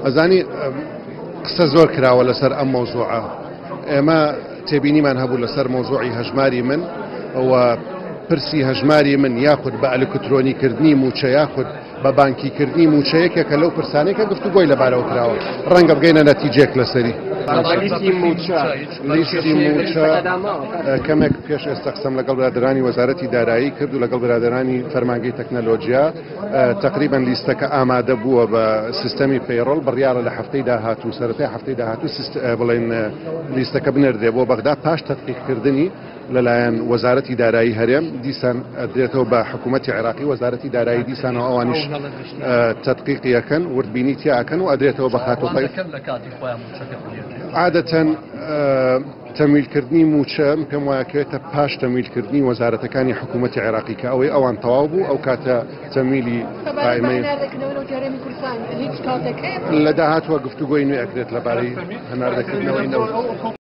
ئەزانی قسە زۆر کراوە لەسەر ئەم مۆزوعە. ئێمە تێبینیمان هەبوو لەسەر مۆزوعی هەژماری من و پرسی هەژماری من یاخود بە ئەلکترۆنیکردنی موچە یاخود بە بانکیکردنی موچەیەکێکە لەو پرسانێکە گفتوگۆی لەبارەوە کراوە ڕەنگە بگەینە نەتیجێک لەسەری. لیستی موچە کەمێک پێش ئێستا قسەم لەگەڵ برادرانی وەزارەتی دارایی کرد و لەگەڵ برادرانی فەرمانگەی تەکنەلۆجیا تقریبا لیستەکە ئامادە بووە بە سیستەمی پەیڕۆڵ بڕیارە لە هەفتەی داهاتوو سەرەتای هەفتەی داهاتوو بڵێن لیستەکە بنێردێ بۆ بەغدا پاش تەدقیقکردنی لەلایەن وەزارەتی دارایی هەرێم دیسان ئەدرێتەوە بە حکوومەتی عێراقی وەزارەتی دارایی دیسانەوە ئەوانیش تەدقیقیەکەن وردبینی تیاکەن و ئەدرێتەوە بە خاتۆخۆی عادەتەن تەمویلکردنی موچە پێم وایەکەوێتە پاش تەمویلکردنی وەزارەتەکانی حکوومەتی عێراقی کە ئەوەی ئەوان تەواو بوو ئەو کاتە تەمویلی قائمەی لە داهاتوە گفتوگۆی نوێ ئەکرێت لەبارەی هەناردەکردنەوەی نەوت.